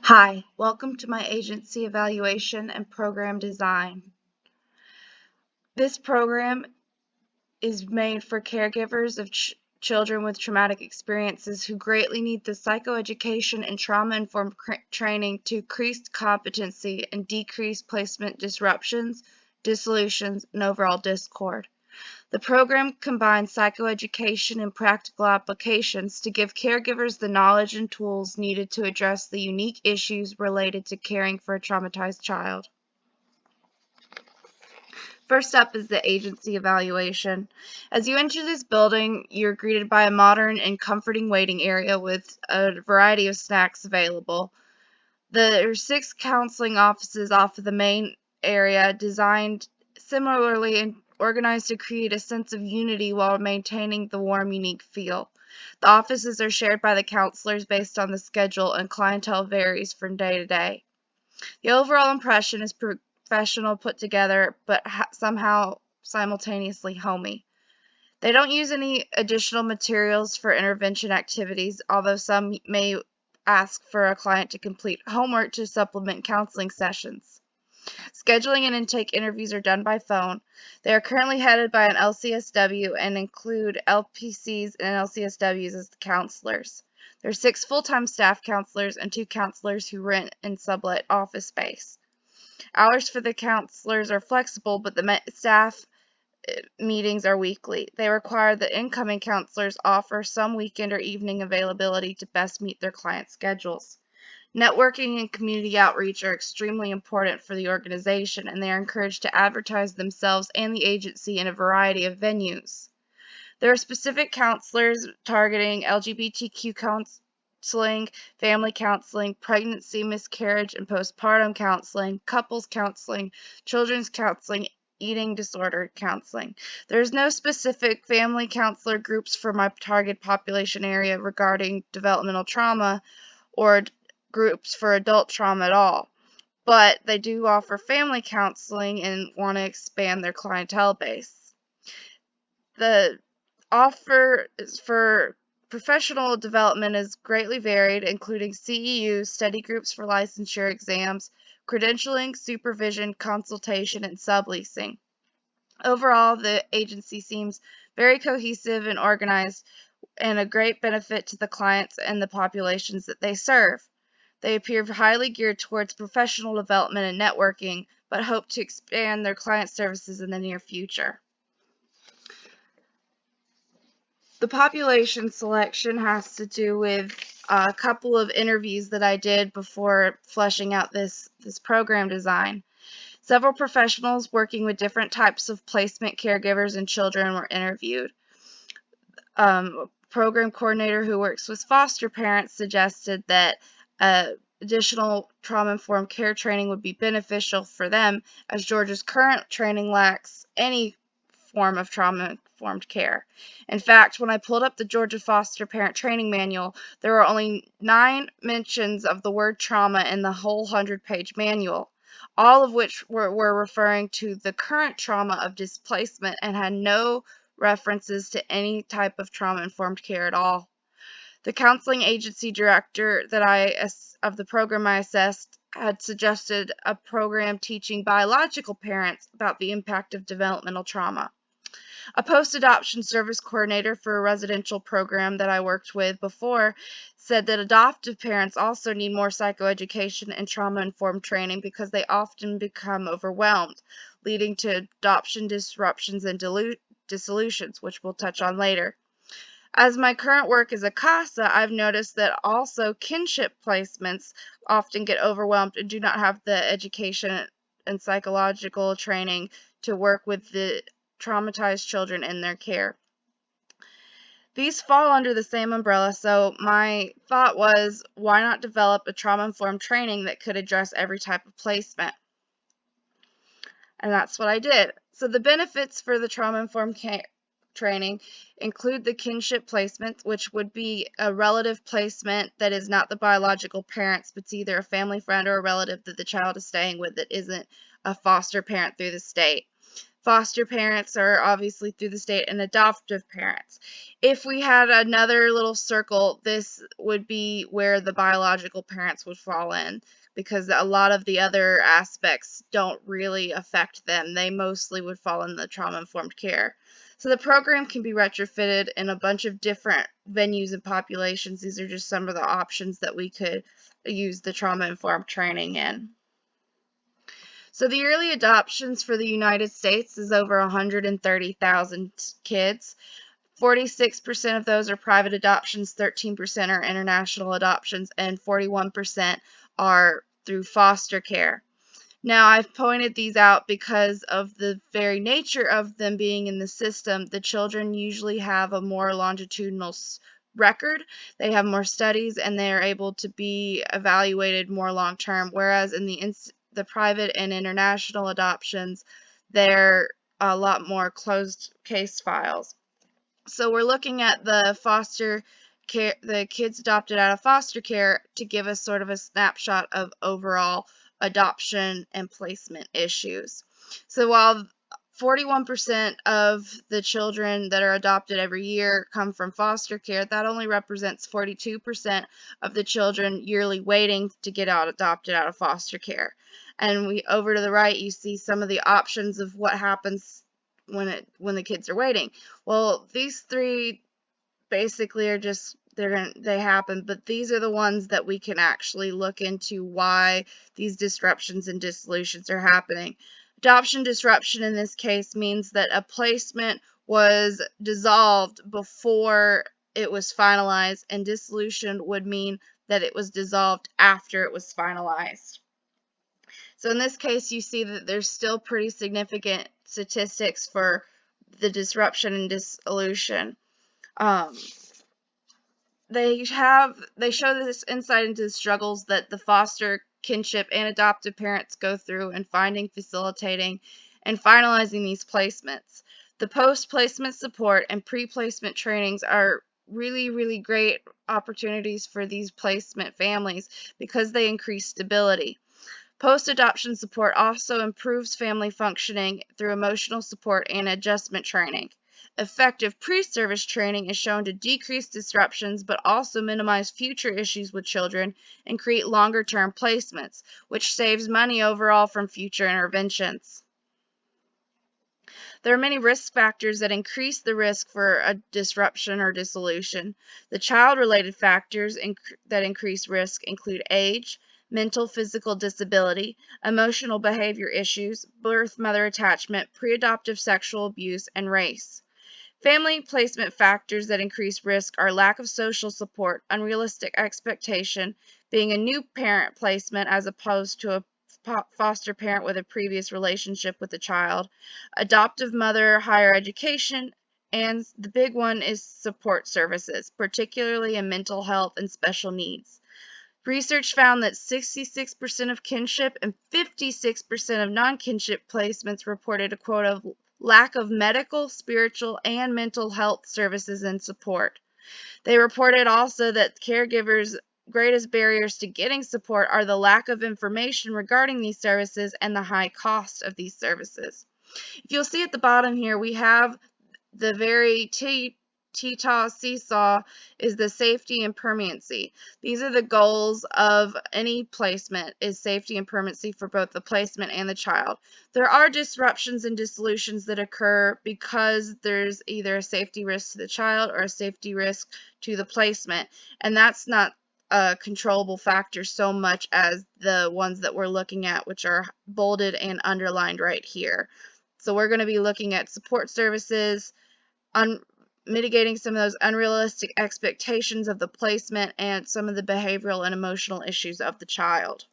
Hi, welcome to my agency evaluation and program design. This program is made for caregivers of children with traumatic experiences who greatly need the psychoeducation and trauma-informed training to increase competency and decrease placement disruptions, dissolutions, and overall discord. The program combines psychoeducation and practical applications to give caregivers the knowledge and tools needed to address the unique issues related to caring for a traumatized child. First up is the agency evaluation. As you enter this building, you're greeted by a modern and comforting waiting area with a variety of snacks available. There are 6 counseling offices off of the main area, designed similarly and organized to create a sense of unity while maintaining the warm, unique feel. The offices are shared by the counselors based on the schedule, and clientele varies from day to day. The overall impression is professional, put together, but somehow simultaneously homey. They don't use any additional materials for intervention activities, although some may ask for a client to complete homework to supplement counseling sessions. Scheduling and intake interviews are done by phone. They are currently headed by an LCSW and include LPCs and LCSWs as the counselors. There are 6 full-time staff counselors and 2 counselors who rent and sublet office space. Hours for the counselors are flexible, but the staff meetings are weekly. They require that incoming counselors offer some weekend or evening availability to best meet their client schedules. Networking and community outreach are extremely important for the organization, and they are encouraged to advertise themselves and the agency in a variety of venues. There are specific counselors targeting LGBTQ counseling, family counseling, pregnancy, miscarriage, and postpartum counseling, couples counseling, children's counseling, eating disorder counseling. There's no specific family counselor groups for my target population area regarding developmental trauma or groups for adult trauma at all, but they do offer family counseling and want to expand their clientele base. The offer for professional development is greatly varied, including CEUs, study groups for licensure exams, credentialing, supervision, consultation, and subleasing. Overall, the agency seems very cohesive and organized, and a great benefit to the clients and the populations that they serve. They appear highly geared towards professional development and networking, but hope to expand their client services in the near future. The population selection has to do with a couple of interviews that I did before fleshing out this program design. Several professionals working with different types of placement caregivers and children were interviewed. A program coordinator who works with foster parents suggested that additional trauma-informed care training would be beneficial for them, as Georgia's current training lacks any form of trauma-informed care. In fact, when I pulled up the Georgia Foster Parent Training Manual, there were only 9 mentions of the word trauma in the whole 100-page manual, all of which were referring to the current trauma of displacement and had no references to any type of trauma-informed care at all. The counseling agency director of the program I assessed had suggested a program teaching biological parents about the impact of developmental trauma. A post-adoption service coordinator for a residential program that I worked with before said that adoptive parents also need more psychoeducation and trauma-informed training because they often become overwhelmed, leading to adoption disruptions and dissolutions, which we'll touch on later. As my current work is a CASA, I've noticed that also kinship placements often get overwhelmed and do not have the education and psychological training to work with the traumatized children in their care. These fall under the same umbrella, so my thought was, why not develop a trauma-informed training that could address every type of placement? And that's what I did. So the benefits for the trauma-informed training include the kinship placement, which would be a relative placement that is not the biological parents, but it's either a family friend or a relative that the child is staying with that isn't a foster parent through the state. Foster parents are obviously through the state, and adoptive parents. If we had another little circle, this would be where the biological parents would fall in, because a lot of the other aspects don't really affect them. They mostly would fall in the trauma-informed care. So the program can be retrofitted in a bunch of different venues and populations. These are just some of the options that we could use the trauma-informed training in. So the early adoptions for the United States is over 130,000 kids. 46% of those are private adoptions, 13% are international adoptions, and 41% are through foster care. Now, I've pointed these out because of the very nature of them being in the system. The children usually have a more longitudinal record, they have more studies, and they are able to be evaluated more long term, whereas in the private and international adoptions, they're a lot more closed case files. So we're looking at the foster care, the kids adopted out of foster care, to give us sort of a snapshot of overall adoption and placement issues. So while 41% of the children that are adopted every year come from foster care, that only represents 42% of the children yearly waiting to get adopted out of foster care. And over to the right, you see some of the options of what happens when the kids are waiting. Well, these three basically are just they happen, but these are the ones that we can actually look into why these disruptions and dissolutions are happening. Adoption disruption in this case means that a placement was dissolved before it was finalized, and dissolution would mean that it was dissolved after it was finalized. So in this case, you see that there's still pretty significant statistics for the disruption and dissolution. They show this insight into the struggles that the foster, kinship, and adoptive parents go through in finding, facilitating, and finalizing these placements. The post-placement support and pre-placement trainings are really, really great opportunities for these placement families because they increase stability. Post-adoption support also improves family functioning through emotional support and adjustment training. Effective pre-service training is shown to decrease disruptions but also minimize future issues with children and create longer-term placements, which saves money overall from future interventions. There are many risk factors that increase the risk for a disruption or dissolution. The child-related factors that increase risk include age, mental physical disability, emotional behavior issues, birth-mother attachment, pre-adoptive sexual abuse, and race. Family placement factors that increase risk are lack of social support, unrealistic expectation, being a new parent placement as opposed to a foster parent with a previous relationship with the child, adoptive mother, higher education, and the big one is support services, particularly in mental health and special needs. Research found that 66% of kinship and 56% of non-kinship placements reported a quote of lack of medical, spiritual, and mental health services and support. They reported also that caregivers' greatest barriers to getting support are the lack of information regarding these services and the high cost of these services. If you'll see at the bottom here, we have the very seesaw is the safety and permanency. These are the goals of any placement, is safety and permanency for both the placement and the child. There are disruptions and dissolutions that occur because there's either a safety risk to the child or a safety risk to the placement, and that's not a controllable factor so much as the ones that we're looking at, which are bolded and underlined right here. So we're going to be looking at support services, mitigating some of those unrealistic expectations of the placement, and some of the behavioral and emotional issues of the child.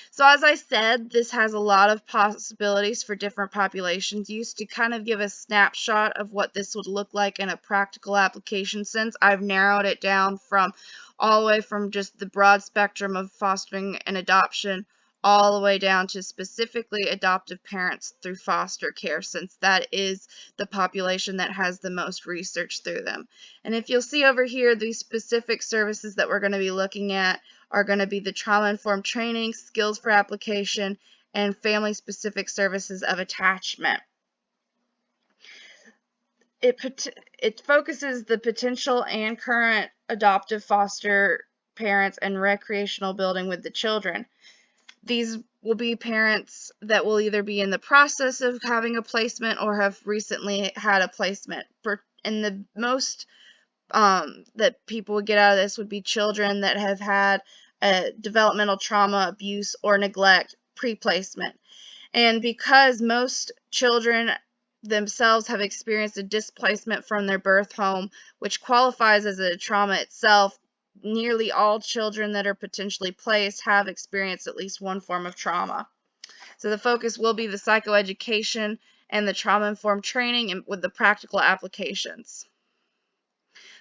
So as I said, this has a lot of possibilities for different populations used. To kind of give a snapshot of what this would look like in a practical application sense, I've narrowed it down from all the way from just the broad spectrum of fostering and adoption all the way down to specifically adoptive parents through foster care, since that is the population that has the most research through them. And if you'll see over here, these specific services that we're going to be looking at are going to be the trauma-informed training, skills for application, and family-specific services of attachment. It focuses the potential and current adoptive foster parents and recreational building with the children. These will be parents that will either be in the process of having a placement or have recently had a placement. And the most that people would get out of this would be children that have had developmental trauma, abuse, or neglect pre-placement. And because most children themselves have experienced a displacement from their birth home, which qualifies as a trauma itself, nearly all children that are potentially placed have experienced at least one form of trauma. So the focus will be the psychoeducation and the trauma-informed training and with the practical applications.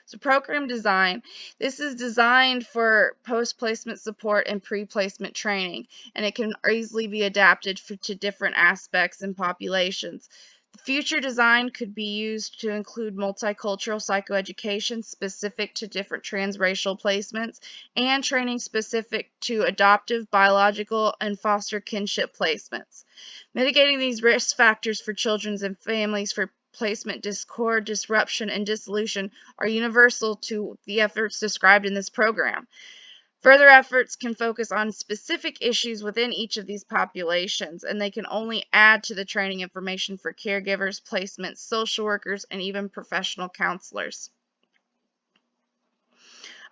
So program design. This is designed for post-placement support and pre-placement training, and it can easily be adapted to different aspects and populations. The future design could be used to include multicultural psychoeducation specific to different transracial placements and training specific to adoptive, biological, and foster kinship placements. Mitigating these risk factors for children and families for placement discord, disruption, and dissolution are universal to the efforts described in this program. Further efforts can focus on specific issues within each of these populations, and they can only add to the training information for caregivers, placements, social workers, and even professional counselors.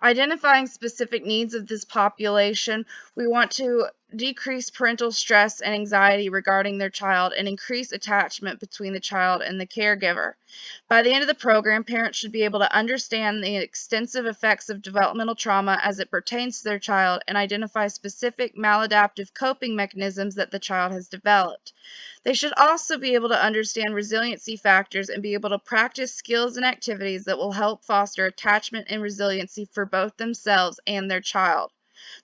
Identifying specific needs of this population, we want to decrease parental stress and anxiety regarding their child and increase attachment between the child and the caregiver. By the end of the program, parents should be able to understand the extensive effects of developmental trauma as it pertains to their child and identify specific maladaptive coping mechanisms that the child has developed. They should also be able to understand resiliency factors and be able to practice skills and activities that will help foster attachment and resiliency for both themselves and their child.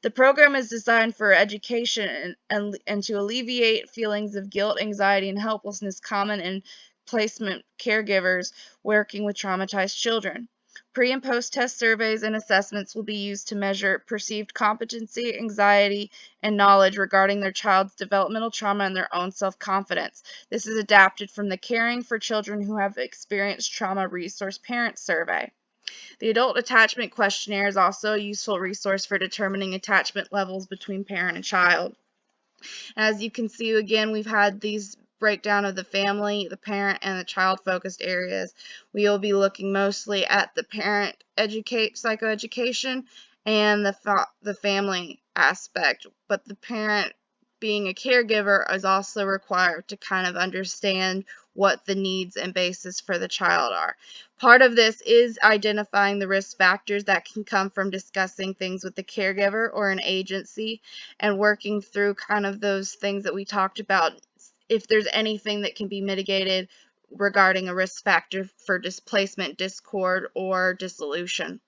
The program is designed for education and to alleviate feelings of guilt, anxiety, and helplessness common in placement caregivers working with traumatized children. Pre- and post-test surveys and assessments will be used to measure perceived competency, anxiety, and knowledge regarding their child's developmental trauma and their own self-confidence. This is adapted from the Caring for Children Who Have Experienced Trauma Resource Parent Survey. The Adult Attachment Questionnaire is also a useful resource for determining attachment levels between parent and child. As you can see, again, we've had these breakdown of the family, the parent, and the child-focused areas. We will be looking mostly at the parent psychoeducation and the family aspect, but the parent being a caregiver is also required to kind of understand what the needs and basis for the child are. Part of this is identifying the risk factors that can come from discussing things with the caregiver or an agency and working through kind of those things that we talked about, if there's anything that can be mitigated regarding a risk factor for displacement, discord, or dissolution.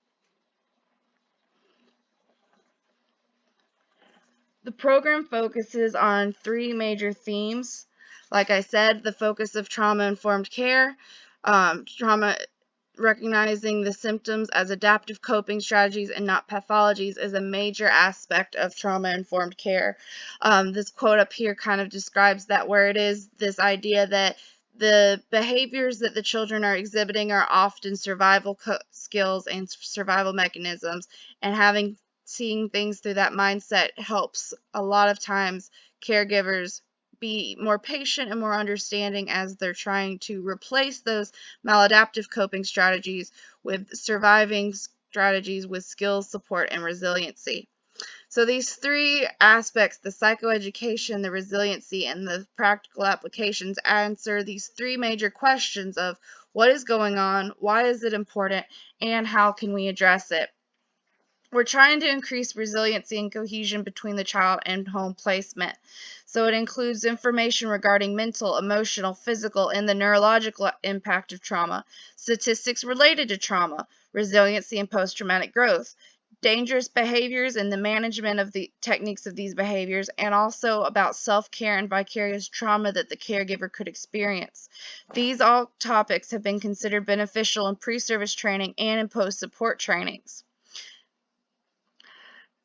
The program focuses on 3 major themes. Like I said, the focus of trauma-informed care, recognizing the symptoms as adaptive coping strategies and not pathologies is a major aspect of trauma-informed care. This quote up here kind of describes that, where it is this idea that the behaviors that the children are exhibiting are often survival skills and survival mechanisms, and seeing things through that mindset helps a lot of times caregivers be more patient and more understanding as they're trying to replace those maladaptive coping strategies with surviving strategies with skills, support, and resiliency. So these 3 aspects, the psychoeducation, the resiliency, and the practical applications, answer these 3 major questions of what is going on, why is it important, and how can we address it. We're trying to increase resiliency and cohesion between the child and home placement. So it includes information regarding mental, emotional, physical, and the neurological impact of trauma, statistics related to trauma, resiliency and post-traumatic growth, dangerous behaviors and the management of the techniques of these behaviors, and also about self-care and vicarious trauma that the caregiver could experience. These all topics have been considered beneficial in pre-service training and in post-support trainings.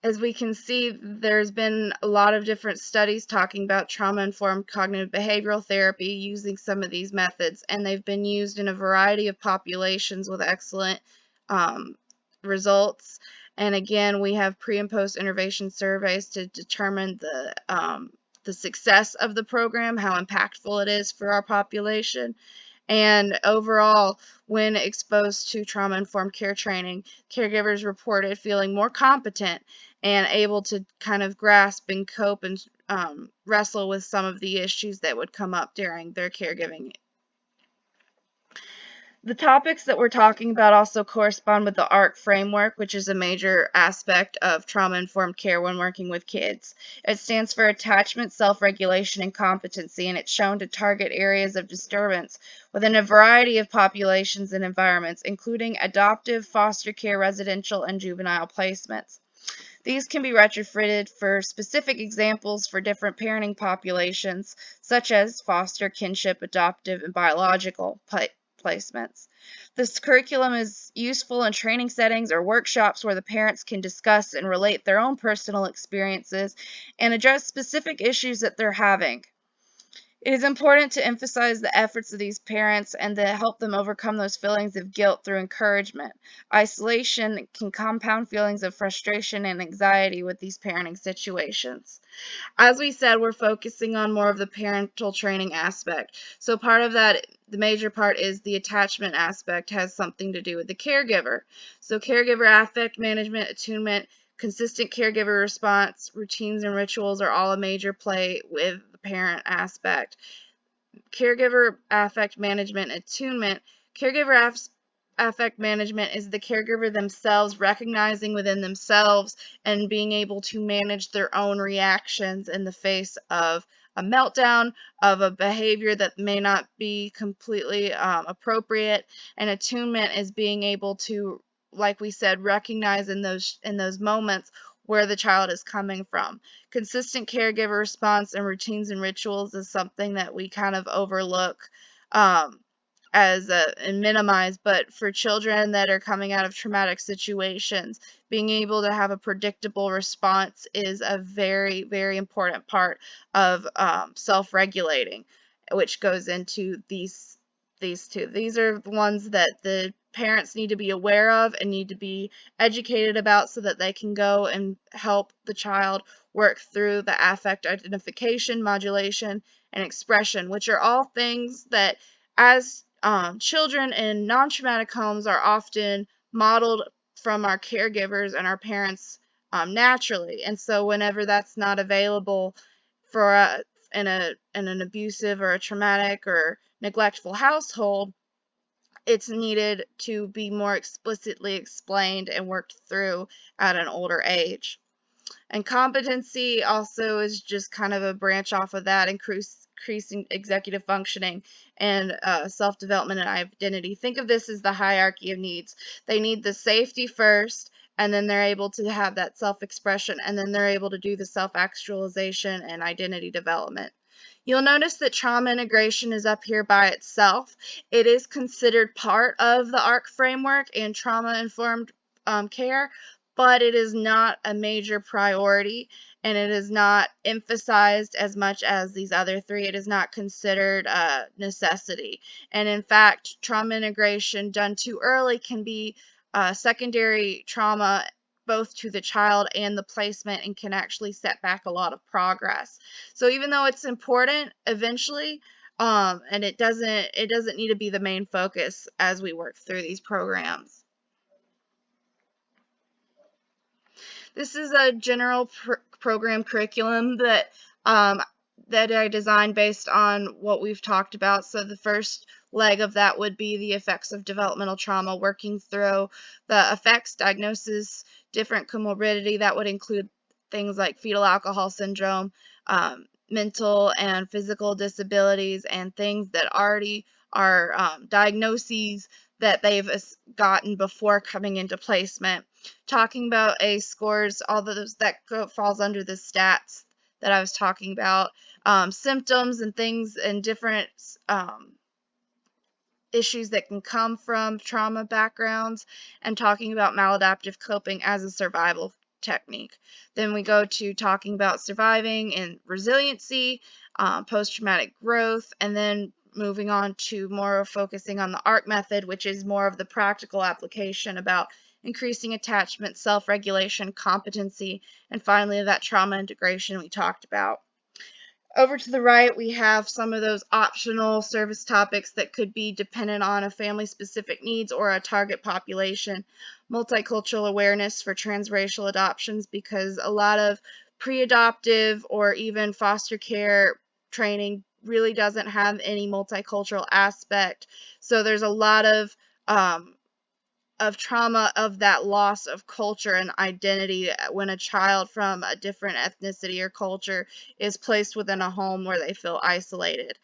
As we can see, there's been a lot of different studies talking about trauma-informed cognitive behavioral therapy using some of these methods, and they've been used in a variety of populations with excellent um, results. And again, we have pre and post intervention surveys to determine the success of the program, how impactful it is for our population. And overall, when exposed to trauma-informed care training, caregivers reported feeling more competent and able to kind of grasp and cope and wrestle with some of the issues that would come up during their caregiving. The topics that we're talking about also correspond with the ARC framework, which is a major aspect of trauma-informed care when working with kids. It stands for attachment, self-regulation, and competency, and it's shown to target areas of disturbance within a variety of populations and environments, including adoptive, foster care, residential, and juvenile placements. These can be retrofitted for specific examples for different parenting populations, such as foster, kinship, adoptive, and biological placements. This curriculum is useful in training settings or workshops where the parents can discuss and relate their own personal experiences and address specific issues that they're having. It is important to emphasize the efforts of these parents and to help them overcome those feelings of guilt through encouragement. Isolation can compound feelings of frustration and anxiety with these parenting situations. As we said, we're focusing on more of the parental training aspect. So part of that, the major part is the attachment aspect, has something to do with the caregiver. So caregiver affect management, attunement, consistent caregiver response, routines and rituals are all a major play with the parent aspect. Caregiver affect management attunement. Caregiver affect management is the caregiver themselves recognizing within themselves and being able to manage their own reactions in the face of a meltdown, of a behavior that may not be completely appropriate. And attunement is being able to, like we said, recognize in those moments where the child is coming from. Consistent caregiver response and routines and rituals is something that we kind of overlook um, and minimize, but for children that are coming out of traumatic situations, being able to have a predictable response is a very, very important part of self-regulating, which goes into these two. These are the ones that the parents need to be aware of and need to be educated about so that they can go and help the child work through the affect identification, modulation, and expression, which are all things that as children in non-traumatic homes are often modeled from our caregivers and our parents naturally. And so whenever that's not available for in an abusive or a traumatic or neglectful household, it's needed to be more explicitly explained and worked through at an older age. And competency also is just kind of a branch off of that, increasing executive functioning and self-development and identity. Think of this as the hierarchy of needs. They need the safety first, and then they're able to have that self-expression, and then they're able to do the self-actualization and identity development. You'll notice that trauma integration is up here by itself. It is considered part of the ARC framework and trauma-informed care, but it is not a major priority and it is not emphasized as much as these other three. It is not considered a necessity. And in fact, trauma integration done too early can be secondary trauma both to the child and the placement and can actually set back a lot of progress. So even though it's important eventually, and it doesn't need to be the main focus as we work through these programs. This is a general program curriculum um, that I designed based on what we've talked about. So the first leg of that would be the effects of developmental trauma, working through the effects, diagnosis, different comorbidity. That would include things like fetal alcohol syndrome, mental and physical disabilities, and things that already are diagnoses that they've gotten before coming into placement. Talking about A scores, all those that falls under the stats that I was talking about, symptoms and things and different issues that can come from trauma backgrounds, and talking about maladaptive coping as a survival technique. Then we go to talking about surviving and resiliency, post-traumatic growth, and then moving on to more focusing on the ARC method, which is more of the practical application about increasing attachment, self-regulation, competency, and finally that trauma integration we talked about. Over to the right, we have some of those optional service topics that could be dependent on a family-specific needs or a target population. Multicultural awareness for transracial adoptions, because a lot of pre-adoptive or even foster care training really doesn't have any multicultural aspect. So there's a lot of trauma of that loss of culture and identity when a child from a different ethnicity or culture is placed within a home where they feel isolated.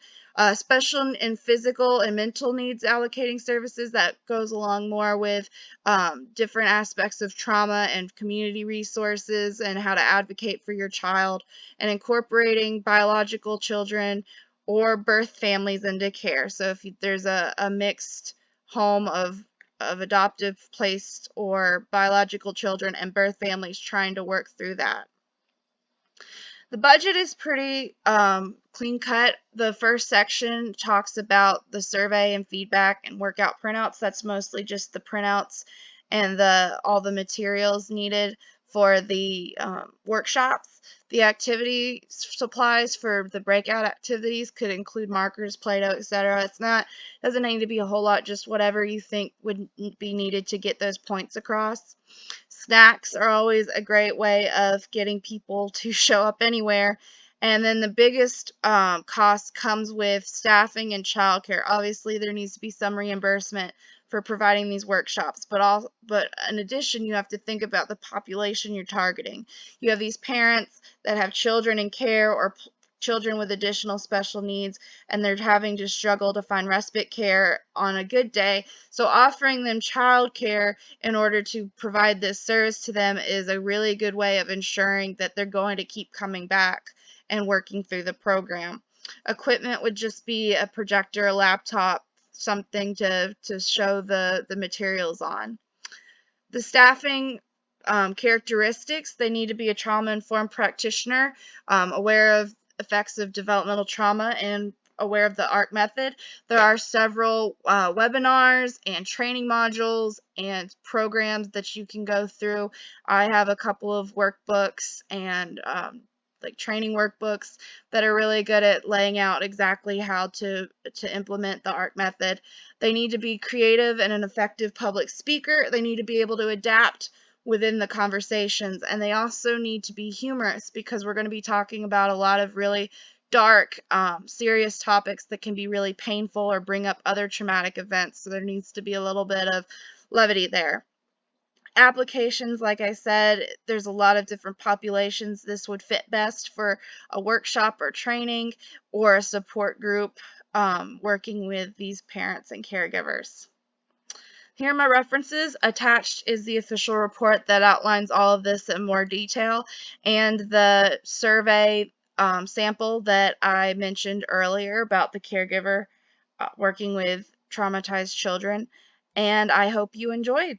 Special and physical and mental needs allocating services that goes along more with different aspects of trauma and community resources and how to advocate for your child, and incorporating biological children or birth families into care. So if there's a mixed home of adoptive placed or biological children and birth families, trying to work through that. The budget is pretty clean cut. The first section talks about the survey and feedback and workout printouts. That's mostly just the printouts and all the materials needed for the workshops. The activity supplies for the breakout activities could include markers, Play-Doh, etc. Doesn't need to be a whole lot, just whatever you think would be needed to get those points across. Snacks are always a great way of getting people to show up anywhere. And then the biggest cost comes with staffing and childcare. Obviously, there needs to be some reimbursement for providing these workshops, but in addition, you have to think about the population you're targeting. You have these parents that have children in care or children with additional special needs, and they're having to struggle to find respite care on a good day. So offering them child care in order to provide this service to them is a really good way of ensuring that they're going to keep coming back and working through the program. Equipment would just be a projector, a laptop, something to show the materials on. The staffing characteristics, they need to be a trauma-informed practitioner, aware of effects of developmental trauma and aware of the ARC method. There are several webinars and training modules and programs that you can go through. I have a couple of workbooks and like training workbooks that are really good at laying out exactly how to implement the ARC method. They need to be creative and an effective public speaker. They need to be able to adapt within the conversations, and they also need to be humorous, because we're going to be talking about a lot of really dark, serious topics that can be really painful or bring up other traumatic events, so there needs to be a little bit of levity there. Applications, like I said, there's a lot of different populations. This would fit best for a workshop or training or a support group working with these parents and caregivers. Here are my references. Attached is the official report that outlines all of this in more detail, and the survey sample that I mentioned earlier about the caregiver working with traumatized children. And I hope you enjoyed.